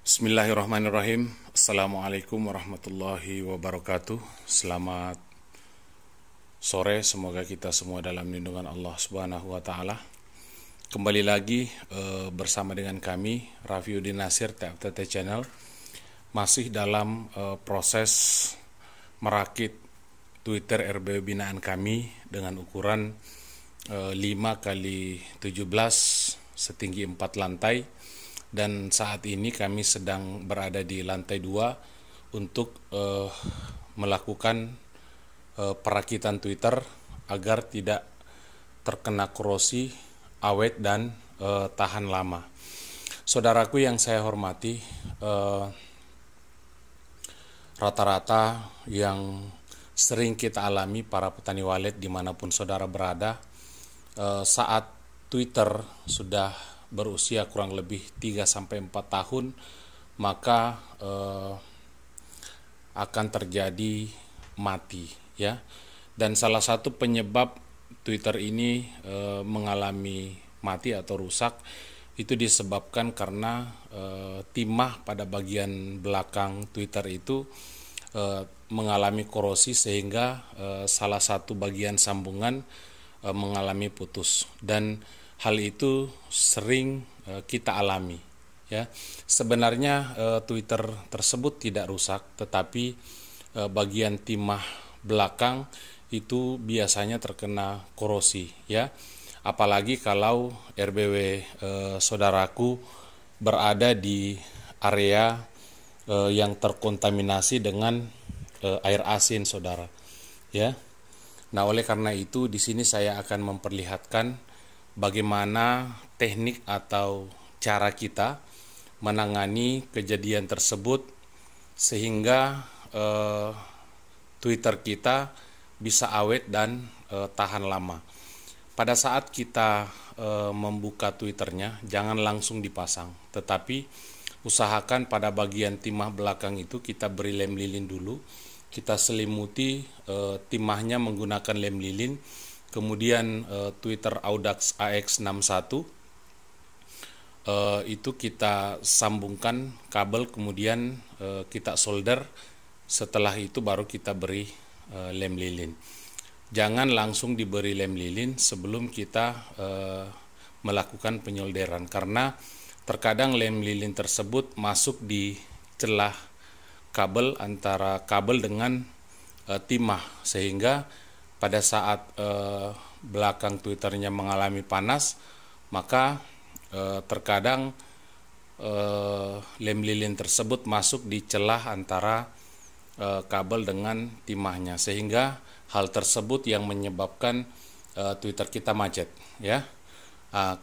Bismillahirrahmanirrahim. Assalamualaikum warahmatullahi wabarakatuh. Selamat sore, semoga kita semua dalam lindungan Allah Subhanahu wa taala. Kembali lagi bersama dengan kami Rafiuddin Nasir TFTT Channel, masih dalam proses merakit Twitter RBW binaan kami dengan ukuran 5 kali 17 setinggi 4 lantai. Dan saat ini kami sedang berada di lantai 2 untuk melakukan perakitan Twitter agar tidak terkena korosi, awet, dan tahan lama. Saudaraku yang saya hormati, rata-rata yang sering kita alami para petani walet dimanapun saudara berada, saat Twitter sudah berusia kurang lebih 3-4 tahun, maka akan terjadi mati, ya. Dan salah satu penyebab Twitter ini mengalami mati atau rusak itu disebabkan karena timah pada bagian belakang Twitter itu mengalami korosi, sehingga salah satu bagian sambungan mengalami putus, dan hal itu sering kita alami, ya. Sebenarnya Twitter tersebut tidak rusak, tetapi bagian timah belakang itu biasanya terkena korosi, ya. Apalagi kalau RBW saudaraku berada di area yang terkontaminasi dengan air asin, saudara, ya. Nah, oleh karena itu di sini saya akan memperlihatkan bagaimana teknik atau cara kita menangani kejadian tersebut sehingga Twitter kita bisa awet dan tahan lama. Pada saat kita membuka Twitternya, jangan langsung dipasang, tetapi usahakan pada bagian timah belakang itu kita beri lem lilin dulu. Kita selimuti timahnya menggunakan lem lilin. Kemudian Twitter Audax AX61 itu kita sambungkan kabel, kemudian kita solder. Setelah itu baru kita beri lem lilin. Jangan langsung diberi lem lilin sebelum kita melakukan penyolderan, karena terkadang lem lilin tersebut masuk di celah kabel antara kabel dengan timah, sehingga pada saat belakang Twitternya mengalami panas, maka terkadang lem lilin tersebut masuk di celah antara kabel dengan timahnya, sehingga hal tersebut yang menyebabkan Twitter kita macet, ya.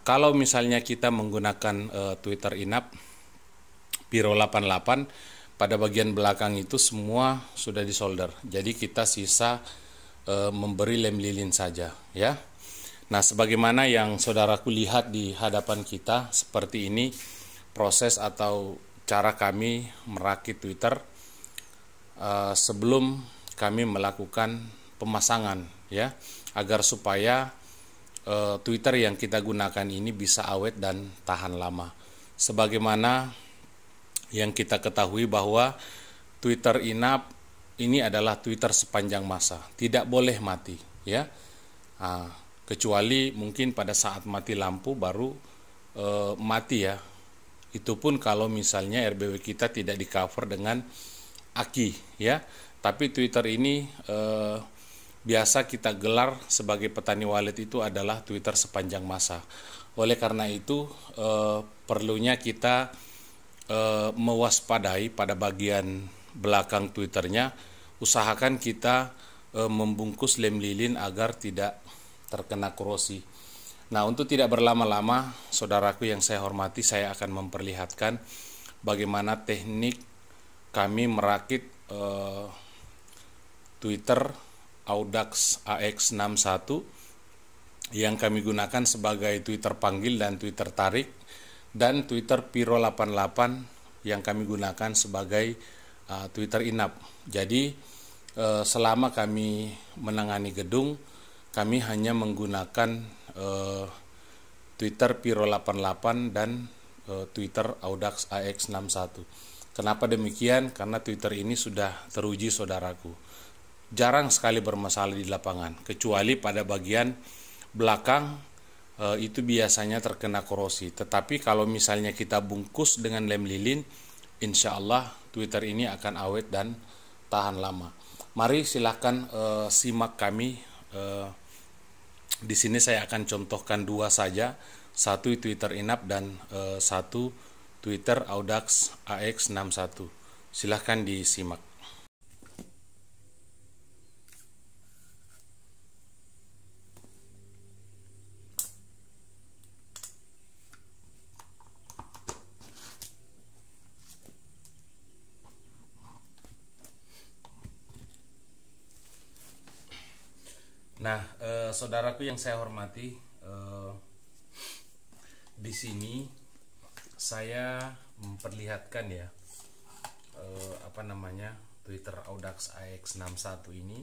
Kalau misalnya kita menggunakan Twitter inap Piro 88, pada bagian belakang itu semua sudah disolder, jadi kita sisa memberi lem lilin saja, ya. Nah, sebagaimana yang saudaraku lihat di hadapan kita, seperti ini proses atau cara kami merakit Twitter sebelum kami melakukan pemasangan, ya, agar supaya Twitter yang kita gunakan ini bisa awet dan tahan lama. Sebagaimana yang kita ketahui bahwa Twitter inap ini adalah Twitter sepanjang masa, tidak boleh mati, ya. Kecuali mungkin pada saat mati lampu baru mati, ya. Itu pun kalau misalnya RBW kita tidak di cover dengan aki, ya. Tapi Twitter ini biasa kita gelar sebagai petani walet itu adalah Twitter sepanjang masa. Oleh karena itu perlunya kita mewaspadai pada bagian belakang Twitternya. Usahakan kita membungkus lem lilin agar tidak terkena korosi. Nah, untuk tidak berlama-lama, saudaraku yang saya hormati, saya akan memperlihatkan bagaimana teknik kami merakit Twitter Audax AX61 yang kami gunakan sebagai Twitter panggil dan Twitter tarik, dan Twitter Piro 88 yang kami gunakan sebagai Twitter inap. Jadi selama kami menangani gedung, kami hanya menggunakan Twitter Piro 88 dan Twitter Audax AX61. Kenapa demikian? Karena Twitter ini sudah teruji saudaraku. Jarang sekali bermasalah di lapangan, kecuali pada bagian belakang itu biasanya terkena korosi. Tetapi kalau misalnya kita bungkus dengan lem lilin, insya Allah Twitter ini akan awet dan tahan lama. Mari silahkan simak kami. Di sini saya akan contohkan dua saja, satu Twitter Inap dan satu Twitter Audax AX61. Silahkan disimak. Nah, saudaraku yang saya hormati, di sini saya memperlihatkan ya, Twitter Audax AX61 ini,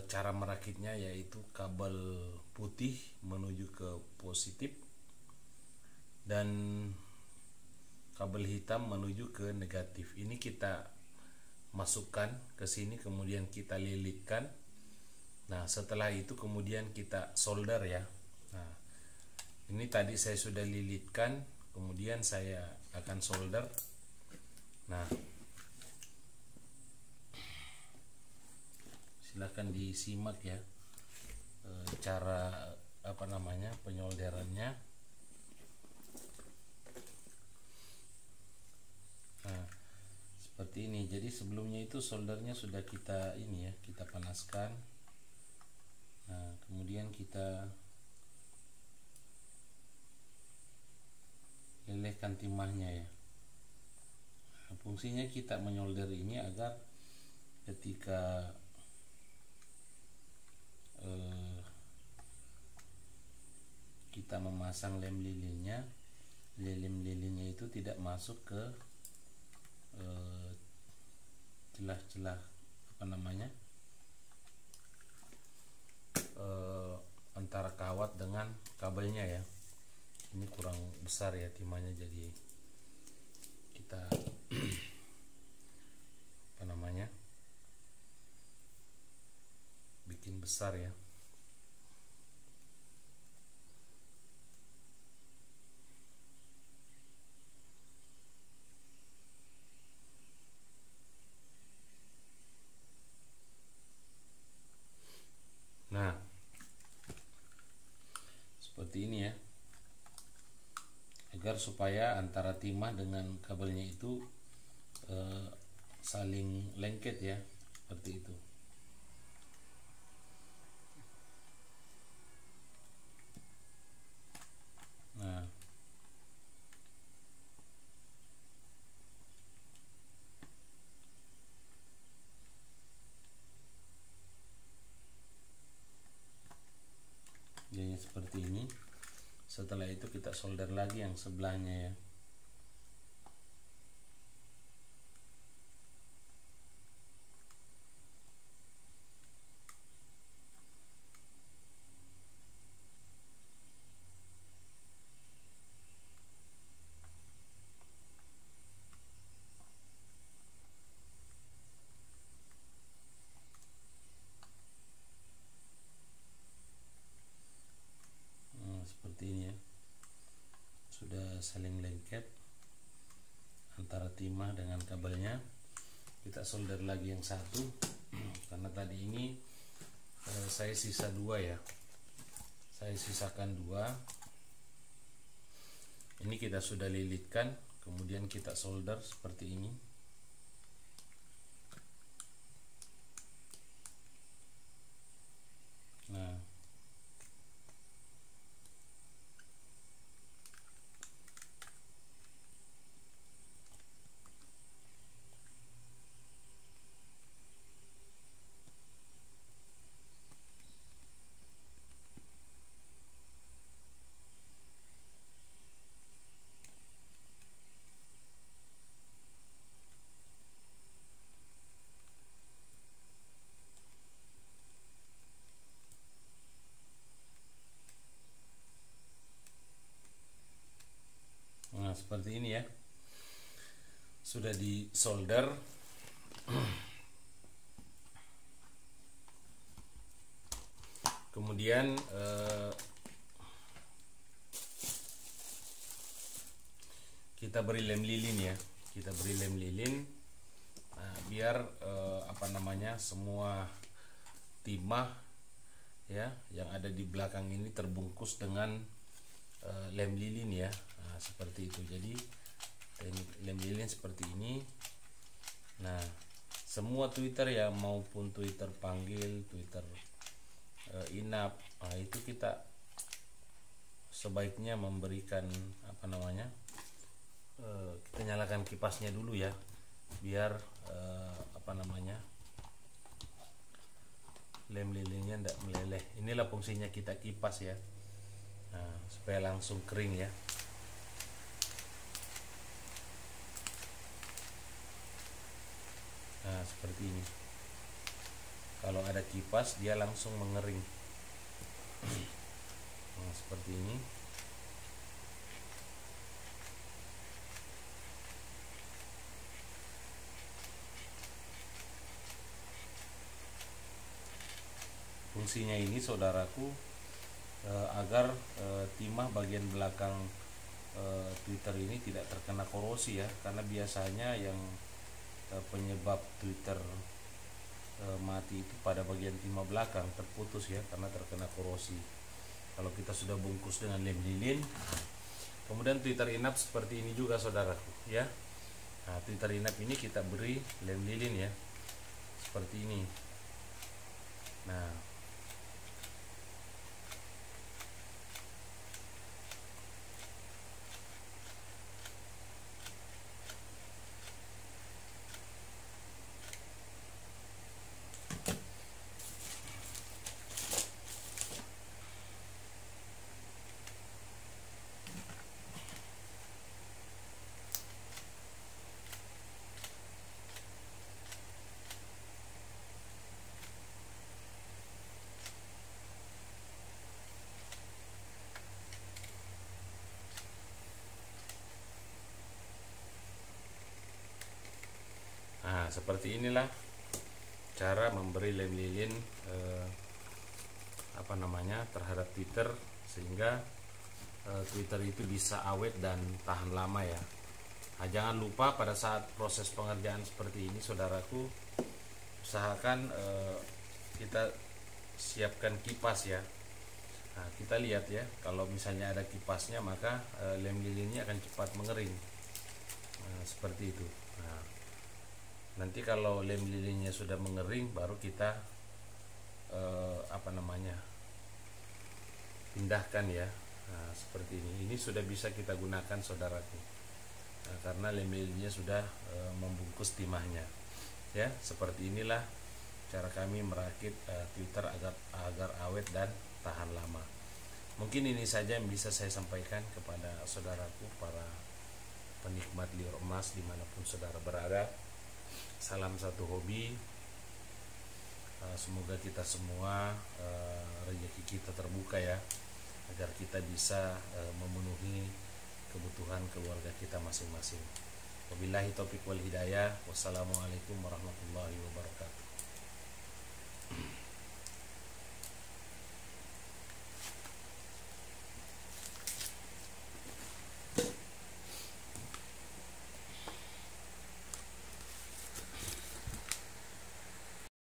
cara merakitnya yaitu kabel putih menuju ke positif dan kabel hitam menuju ke negatif. Ini kita masukkan ke sini, kemudian kita lilitkan. Nah, setelah itu kemudian kita solder ya. Nah, ini tadi saya sudah lilitkan, kemudian saya akan solder. Nah, silahkan disimak ya cara penyolderannya. Nah, seperti ini. Jadi sebelumnya itu soldernya sudah kita kita panaskan. Nah, kemudian kita lelehkan timahnya ya. Nah, fungsinya kita menyolder ini agar ketika kita memasang lem lilinnya itu tidak masuk ke celah-celah antara kawat dengan kabelnya ya. Ini kurang besar ya timahnya, jadi kita bikin besar ya. Nah, seperti ini ya, agar supaya antara timah dengan kabelnya itu saling lengket ya, seperti itu. Nah, jadinya seperti ini. Setelah itu kita solder lagi yang sebelahnya ya. Seperti ini ya, sudah saling lengket antara timah dengan kabelnya. Kita solder lagi yang satu, karena tadi ini saya sisa dua ya, saya sisakan dua. Ini kita sudah lilitkan, kemudian kita solder seperti ini. Nah, seperti ini ya, sudah di solder. Kemudian kita beri lem lilin ya, kita beri lem lilin. Nah, biar semua timah ya yang ada di belakang ini terbungkus dengan lem lilin ya. Nah, seperti itu. Jadi lem lilin seperti ini. Nah, semua Twitter ya, maupun Twitter panggil, Twitter inap, nah itu kita sebaiknya memberikan kita nyalakan kipasnya dulu ya, biar lem lilinnya tidak meleleh. Inilah fungsinya kita kipas ya, nah, supaya langsung kering ya. Nah, seperti ini. Kalau ada kipas dia langsung mengering. Nah, seperti ini. Fungsinya ini saudaraku agar timah bagian belakang Twitter ini tidak terkena korosi ya, karena biasanya yang penyebab Twitter mati itu pada bagian timah belakang terputus ya, karena terkena korosi. Kalau kita sudah bungkus dengan lem lilin, kemudian Twitter inap seperti ini juga saudaraku ya. Nah, Twitter inap ini kita beri lem lilin ya, seperti ini. Nah, seperti inilah cara memberi lem lilin terhadap Twitter, sehingga Twitter itu bisa awet dan tahan lama ya. Nah, jangan lupa pada saat proses pengerjaan seperti ini saudaraku, usahakan kita siapkan kipas ya. Nah, kita lihat ya, kalau misalnya ada kipasnya maka lem lilinnya akan cepat mengering. Nah, seperti itu. Nah, nanti kalau lem lilinnya sudah mengering, baru kita pindahkan ya. Nah, seperti ini. Ini sudah bisa kita gunakan saudaraku. Nah, karena lem lilinnya sudah membungkus timahnya. Ya, seperti inilah cara kami merakit Twitter agar awet dan tahan lama. Mungkin ini saja yang bisa saya sampaikan kepada saudaraku, para penikmat liur emas dimanapun saudara berada. Salam satu hobi. Semoga kita semua rezeki kita terbuka ya, agar kita bisa memenuhi kebutuhan keluarga kita masing-masing. Wabillahi taufiq wal hidayah. Wassalamualaikum warahmatullahi wabarakatuh.